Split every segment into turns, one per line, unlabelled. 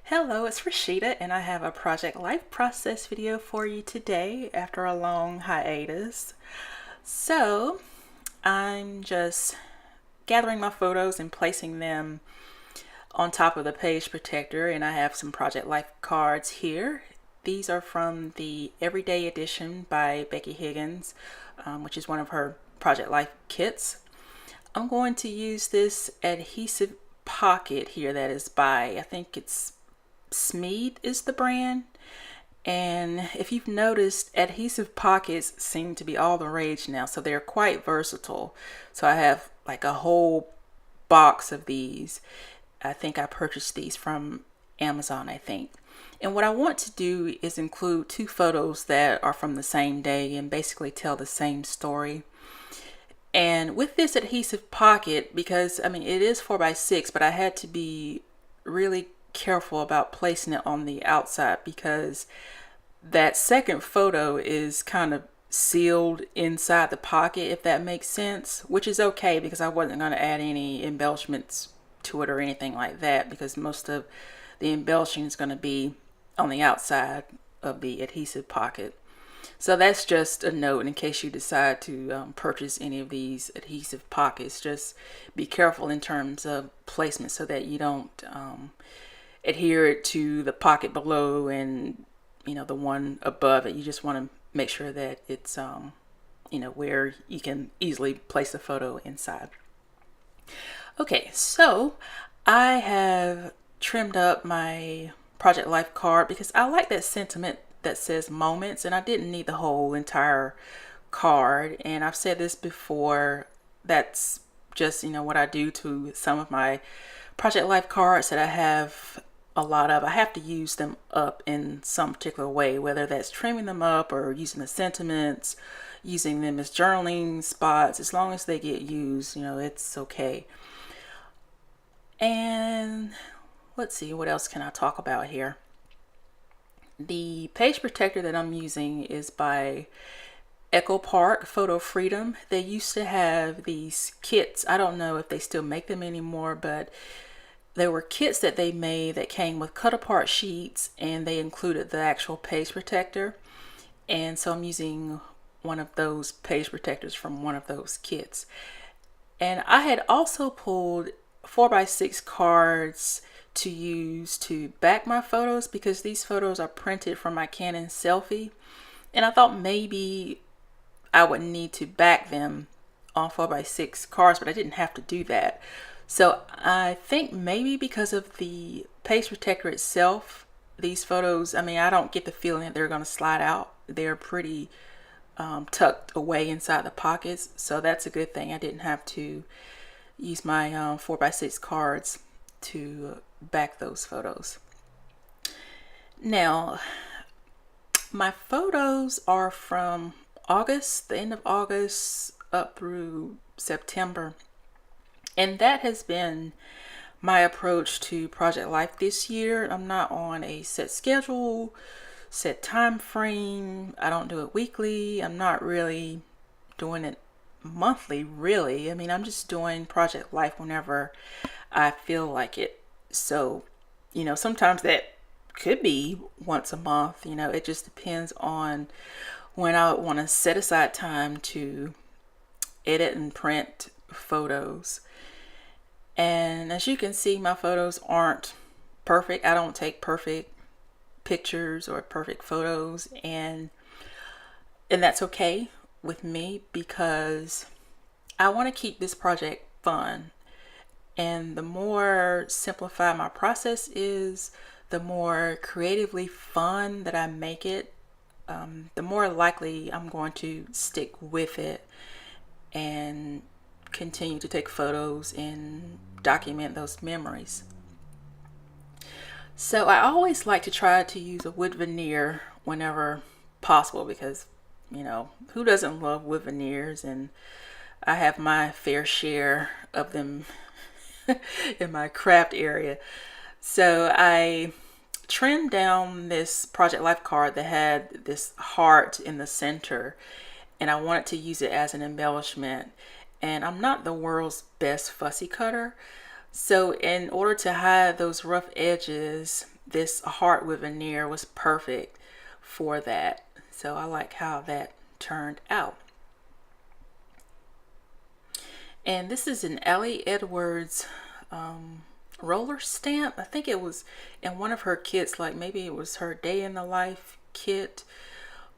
Hello, it's Rashida, and I have a Project Life process video for you today after a long hiatus. So, I'm just gathering my photos and placing them on top of the page protector, and I have some Project Life cards here. These are from the Everyday Edition by Becky Higgins, which is one of her Project Life kits. I'm going to use this adhesive pocket here that is by, I think it's Smeed is the brand. And if you've noticed, adhesive pockets seem to be all the rage now, so they're quite versatile. So I have like a whole box of these. I think I purchased these from Amazon, I think. And what I want to do is include two photos that are from the same day and basically tell the same story. And with this adhesive pocket, because I mean it is 4x6, but I had to be really careful about placing it on the outside because that second photo is kind of sealed inside the pocket, if that makes sense, which is okay because I wasn't going to add any embellishments to it or anything like that, because most of the embellishing is going to be on the outside of the adhesive pocket. So that's just a note in case you decide to purchase any of these adhesive pockets. Just be careful in terms of placement so that you don't adhere it to the pocket below and the one above it. You just want to make sure that it's where you can easily place the photo inside. Okay, so I have trimmed up my Project Life card because I like that sentiment that says moments, and I didn't need the whole entire card. And I've said this before, that's just what I do to some of my Project Life cards that I have a lot of. I have to use them up in some particular way, whether that's trimming them up or using the sentiments, using them as journaling spots. As long as they get used, it's okay. And let's see, what else can I talk about here? The page protector that I'm using is by Echo Park Photo Freedom. They used to have these kits. I don't know if they still make them anymore, but there were kits that they made that came with cut apart sheets, and they included the actual page protector. And so I'm using one of those page protectors from one of those kits. And I had also pulled 4x6 cards to use to back my photos because these photos are printed from my Canon Selphy, and I thought maybe I would need to back them on 4x6 cards, but I didn't have to do that. So I think maybe because of the page protector itself, these photos, I don't get the feeling that they're going to slide out. They're pretty tucked away inside the pockets, so that's a good thing. I didn't have to use my 4x6 cards to back those photos. Now, my photos are from August, the end of August up through September. And that has been my approach to Project Life this year. I'm not on a set schedule, set time frame. I don't do it weekly. I'm not really doing it monthly, really. I'm just doing Project Life whenever I feel like it. So, sometimes that could be once a month. It just depends on when I want to set aside time to edit and print photos. And as you can see, my photos aren't perfect. I don't take perfect pictures or perfect photos, and that's okay with me because I want to keep this project fun. And the more simplified my process is, the more creatively fun that I make it, the more likely I'm going to stick with it and continue to take photos and document those memories. So I always like to try to use a wood veneer whenever possible because, who doesn't love wood veneers? And I have my fair share of them in my craft area. So I trimmed down this Project Life card that had this heart in the center, and I wanted to use it as an embellishment. And I'm not the world's best fussy cutter, so in order to hide those rough edges, this heart with veneer was perfect for that. So I like how that turned out. And this is an Ellie Edwards roller stamp. I think it was in one of her kits, like maybe it was her day in the life kit.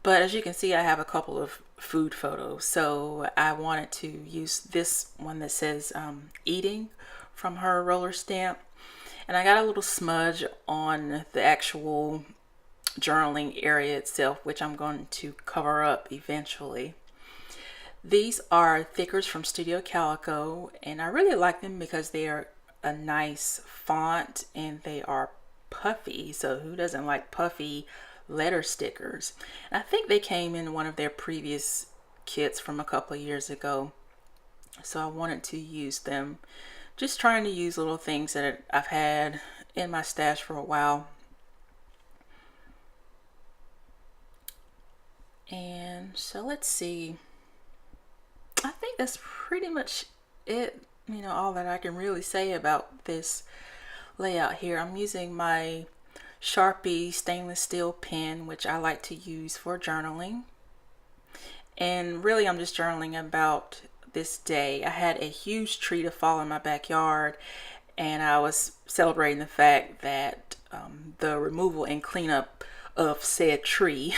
But as you can see, I have a couple of food photos. So I wanted to use this one that says eating from her roller stamp. And I got a little smudge on the actual journaling area itself, which I'm going to cover up eventually. These are thickers from Studio Calico, and I really like them because they are a nice font and they are puffy. So who doesn't like puffy letter stickers? And I think they came in one of their previous kits from a couple of years ago, so I wanted to use them. Just trying to use little things that I've had in my stash for a while. And so let's see, I think that's pretty much it, you know, all that I can really say about this layout here. I'm using my Sharpie stainless steel pen, which I like to use for journaling. And really I'm just journaling about this day. I had a huge tree to fall in my backyard, and I was celebrating the fact that the removal and cleanup of said tree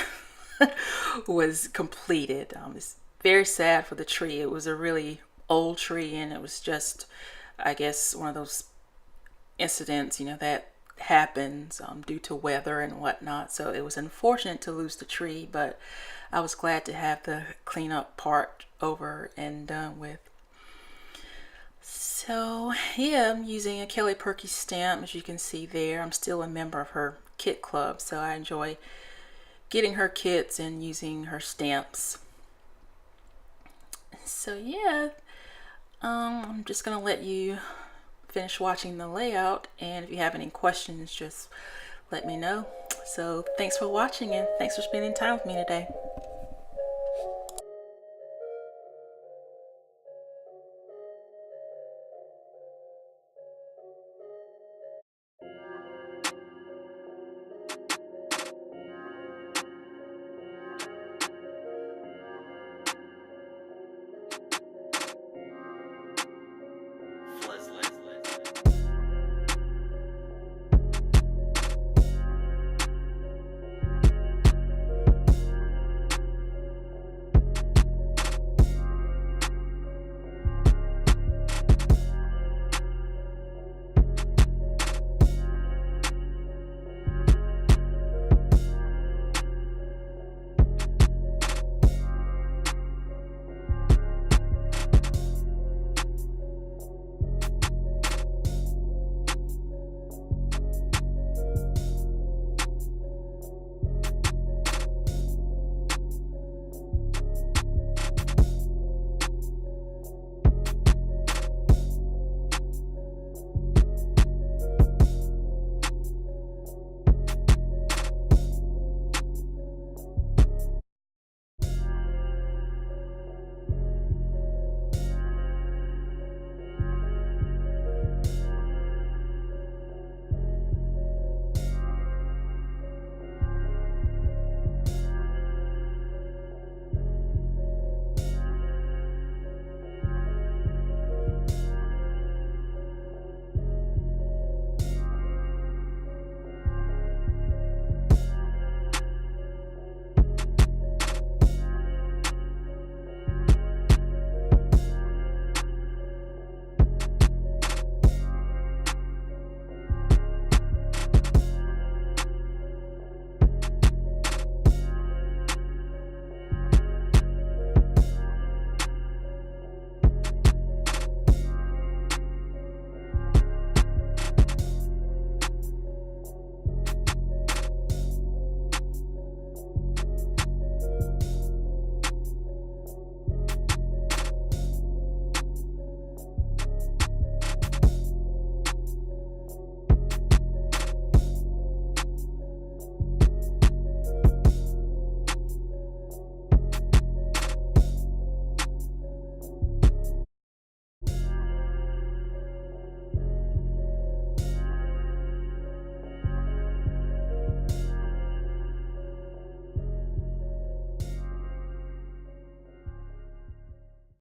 was completed. It's very sad for the tree. It was a really old tree, and it was just, I guess, one of those incidents, you know, that happens due to weather and whatnot. So it was unfortunate to lose the tree, but I was glad to have the cleanup part over and done with. So yeah, I'm using a Kelly Purkey stamp, as you can see there. I'm still a member of her kit club, so I enjoy getting her kits and using her stamps. So yeah, I'm just gonna let you finish watching the layout, and if you have any questions, just let me know. So thanks for watching, and thanks for spending time with me today.